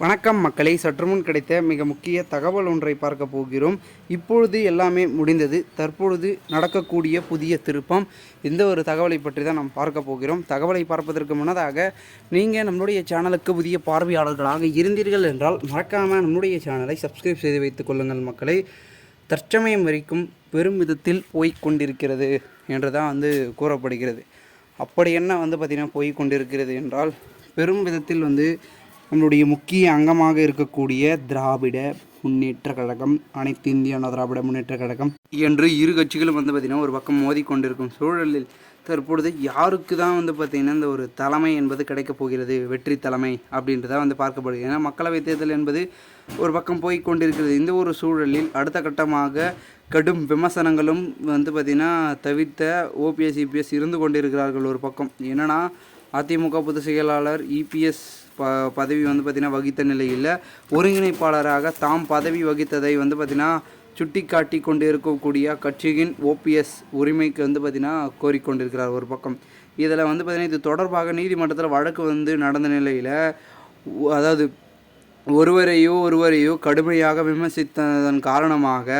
வணக்கம் மக்களை, சற்றுமுன் கிடைத்த மிக முக்கிய தகவல் ஒன்றை பார்க்க போகிறோம். இப்பொழுது எல்லாமே முடிந்தது. தற்பொழுது நடக்கக்கூடிய புதிய திருப்பம், இந்த ஒரு தகவலை பற்றி தான் நாம் பார்க்க போகிறோம். தகவலை பார்ப்பதற்கு முன்னதாக நீங்கள் நம்முடைய சேனலுக்கு புதிய பார்வையாளர்களாக இருந்தீர்கள் என்றால் மறக்காமல் நம்முடைய சேனலை சப்ஸ்கிரைப் செய்து வைத்துக் கொள்ளுங்கள் மக்களை. தற்சமயம் வரைக்கும் பெரும் விதத்தில் போய்கொண்டிருக்கிறது என்று தான் கூறப்படுகிறது. அப்படி என்ன பார்த்திங்கன்னா போய்கொண்டிருக்கிறது என்றால், பெரும் விதத்தில் நம்மளுடைய முக்கிய அங்கமாக இருக்கக்கூடிய திராவிட முன்னேற்ற கழகம், அனைத்து இந்திய அண்ணா திராவிட முன்னேற்ற கழகம் என்று இரு கட்சிகளும் பார்த்திங்கன்னா ஒரு பக்கம் மோதி கொண்டிருக்கும் சூழலில் தற்பொழுது யாருக்கு தான் பார்த்திங்கன்னா இந்த ஒரு தலைமை என்பது கிடைக்கப் போகிறது, வெற்றி தலைமை அப்படின்றத பார்க்கப்படுகிறது. ஏன்னா மக்களவை தேர்தல் என்பது ஒரு பக்கம் போய் கொண்டிருக்கிறது. இந்த ஒரு சூழலில் அடுத்த கட்டமாக கடும் விமர்சனங்களும் பார்த்திங்கன்னா தவிர்த்த ஓபிஎஸ் இபிஎஸ் இருந்து கொண்டிருக்கிறார்கள். ஒரு பக்கம் என்னென்னா, அதிமுக பொதுச் செயலாளர் இபிஎஸ் பதவி பார்த்திங்கன்னா வகித்த நிலையில் ஒருங்கிணைப்பாளராக தாம் பதவி வகித்ததை பார்த்திங்கன்னா சுட்டி காட்டி கொண்டு இருக்கக்கூடிய கட்சியின் ஓபிஎஸ் உரிமைக்கு பார்த்திங்கன்னா கோரிக்கொண்டிருக்கிறார் ஒரு பக்கம். இதில் பார்த்திங்கன்னா இது தொடர்பாக நீதிமன்றத்தில் வழக்கு நடந்த நிலையில், அதாவது ஒருவரையோ கடுமையாக விமர்சித்ததன் காரணமாக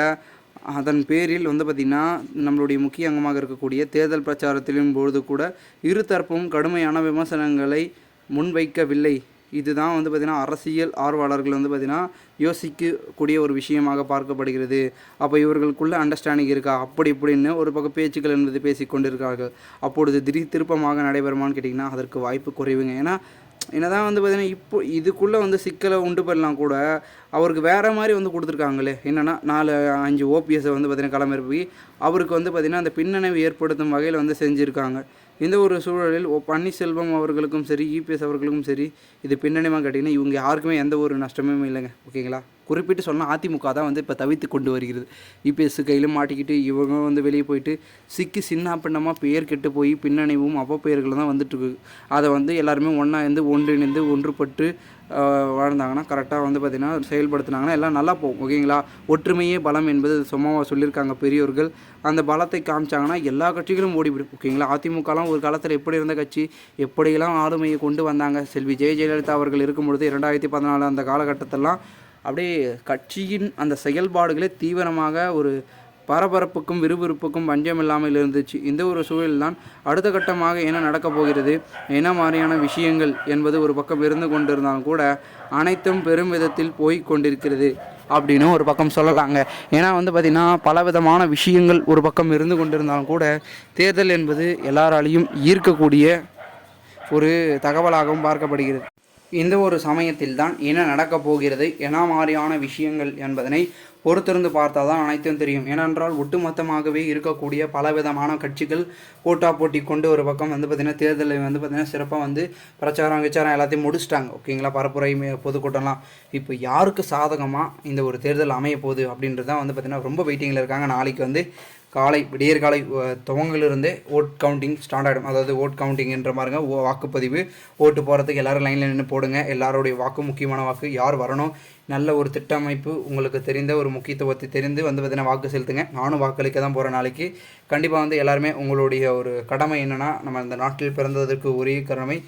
அதன் பேரில் பார்த்திங்கன்னா நம்மளுடைய முக்கிய அங்கமாக இருக்கக்கூடிய தேர்தல் பிரச்சாரத்திலும் பொழுது கூட இருதரப்பும் கடுமையான விமர்சனங்களை முன்வைக்கவில்லை. இதுதான் பார்த்திங்கன்னா அரசியல் ஆர்வலர்கள் பார்த்திங்கன்னா யோசிக்கக்கூடிய ஒரு விஷயமாக பார்க்கப்படுகிறது. அப்போ இவர்களுக்குள்ள அண்டர்ஸ்டாண்டிங் இருக்கா அப்படி இப்படின்னு ஒரு பக்கம் பேச்சுக்கள் என்பது பேசி கொண்டிருக்கிறார்கள். அப்பொழுது திடீர் திருப்பமாக நடைபெறுமான்னு கேட்டிங்கன்னா அதற்கு வாய்ப்பு குறைவுங்க. ஏன்னா என்னதான் பார்த்திங்கன்னா இப்போ இதுக்குள்ளே சிக்கலை உண்டு பண்ணலாம் கூட, அவருக்கு வேறு மாதிரி கொடுத்துருக்காங்களே. என்னென்னா 4-5 ஓபிஎஸை பார்த்திங்கன்னா களமிறப்பி அவருக்கு பார்த்திங்கன்னா அந்த பின்னடைவு ஏற்படுத்தும் வகையில் செஞ்சுருக்காங்க. இந்த ஒரு சூழலில் பன்னீர்செல்வம் அவர்களுக்கும் சரி, இபிஎஸ் அவர்களுக்கும் சரி, இது பின்னணிமாக கேட்டிங்கன்னா இவங்க யாருக்குமே எந்த ஒரு நஷ்டமும் இல்லைங்க. ஓகேங்களா? குறிப்பிட்டு சொன்னால் அதிமுக தான் இப்போ தவித்து கொண்டு வருகிறது. இபிஎஸ் கையிலும் மாட்டிக்கிட்டு இவங்க வெளியே போயிட்டு சிக்கி சின்ன பின்னமாக பெயர் கெட்டு போய் பின்னணிவும் அவப்பெயர்களும் தான் வந்துட்டுருக்கு. அதை எல்லாருமே ஒன்றா ஒன்றிணைந்து ஒன்றுபட்டு வாழ்ந்தாங்கன்னா, கரெக்டாக பார்த்திங்கன்னா செயல்படுத்தினாங்கன்னா எல்லாம் நல்லா போகும். ஓகேங்களா? ஒற்றுமையே பலம் என்பது சும்மாவாக சொல்லியிருக்காங்க பெரியோர்கள். அந்த பலத்தை காமிச்சாங்கன்னா எல்லா கட்சிகளும் ஓடிவிடும். ஓகேங்களா? அதிமுகலாம் ஒரு காலத்தில் எப்படி இருந்த கட்சி, எப்படியெல்லாம் ஆளுமையை கொண்டு வந்தாங்க. செல்வி ஜெயலலிதா அவர்கள் இருக்கும் பொழுது 2014 அந்த காலகட்டத்திலாம் அப்படியே கட்சியின் அந்த செயல்பாடுகளே தீவிரமாக ஒரு பரபரப்புக்கும் விறுவிறுப்புக்கும் பஞ்சம் இல்லாமல் இருந்துச்சு. இந்த ஒரு சூழல்தான் அடுத்த கட்டமாக என்ன நடக்கப் போகிறது, என்ன மாதிரியான விஷயங்கள் என்பது ஒரு பக்கம் இருந்து கொண்டிருந்தாலும் கூட அனைத்தும் பெரும் விதத்தில் போய் கொண்டிருக்கிறது அப்படின்னு ஒரு பக்கம் சொல்லலாங்க. ஏன்னா பார்த்திங்கன்னா பலவிதமான விஷயங்கள் ஒரு பக்கம் இருந்து கொண்டிருந்தாலும் கூட தேர்தல் என்பது எல்லாராலையும் ஈர்க்கக்கூடிய ஒரு தகவலாகவும் பார்க்கப்படுகிறது. இந்த ஒரு சமயத்தில் தான் என்ன நடக்கப் போகிறது, என்ன மாதிரியான விஷயங்கள் என்பதனை பொறுத்திருந்து பார்த்தால் தான் அனைத்தும் தெரியும். ஏனென்றால் ஒட்டுமொத்தமாகவே இருக்கக்கூடிய பலவிதமான கட்சிகள் போட்டி கொண்டு ஒரு பக்கம் பார்த்திங்கன்னா தேர்தலில் பார்த்திங்கன்னா சிறப்பாக பிரச்சாரம் எல்லாத்தையும் முடிச்சிட்டாங்க. ஓகேங்களா? பரப்புரை பொதுக்கூட்டம்லாம் இப்போ யாருக்கு சாதகமாக இந்த ஒரு தேர்தல் அமைய போகுது அப்படின்றது தான் பார்த்திங்கன்னா ரொம்ப வெயிட்டிங்கில் இருக்காங்க. நாளைக்கு விடியற்காலை துவங்கிலிருந்தே ஓட் கவுண்டிங் ஸ்டார்ட் ஆகிடும். அதாவது ஓட் கவுண்டிங் என்ற மாதிரிங்க வாக்குப்பதிவு, ஓட்டு போகிறதுக்கு எல்லோரும் லைனில் நின்று போடுங்க. எல்லாருடைய வாக்கு முக்கியமான வாக்கு, யார் வரணும், நல்ல ஒரு திட்டமைப்பு, உங்களுக்கு தெரிந்த ஒரு முக்கியத்துவத்தை தெரிந்து பார்த்திங்கன்னா வாக்கு செலுத்துங்க. நானும் வாக்களிக்க தான் போகிறேன் நாளைக்கு. கண்டிப்பாக எல்லாருமே உங்களுடைய ஒரு கடமை என்னென்னா, நம்ம இந்த நாட்டில் பிறந்ததற்கு ஒரே கடமை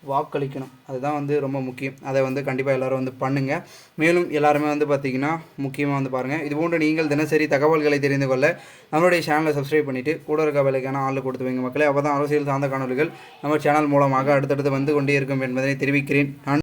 வாக்களிக்கணும். அதுதான் ரொம்ப முக்கியம். அதை கண்டிப்பாக எல்லோரும் பண்ணுங்கள். மேலும் எல்லாருமே பார்த்திங்கன்னா முக்கியமாக பாருங்கள். இது போன்று நீங்கள் தினசரி தகவல்களை தெரிந்து கொள்ள நம்மளுடைய சேனலை சப்ஸ்கிரைப் பண்ணிவிட்டு கூட இருக்க வேலைக்கான ஆள் கொடுத்து வைங்க மக்களே. அப்போ தான் அரசியல் சார்ந்த காணொலிகள் நம்ம சேனல் மூலமாக அடுத்தடுத்து கொண்டே இருக்கும் என்பதனை தெரிவிக்கிறேன். நான்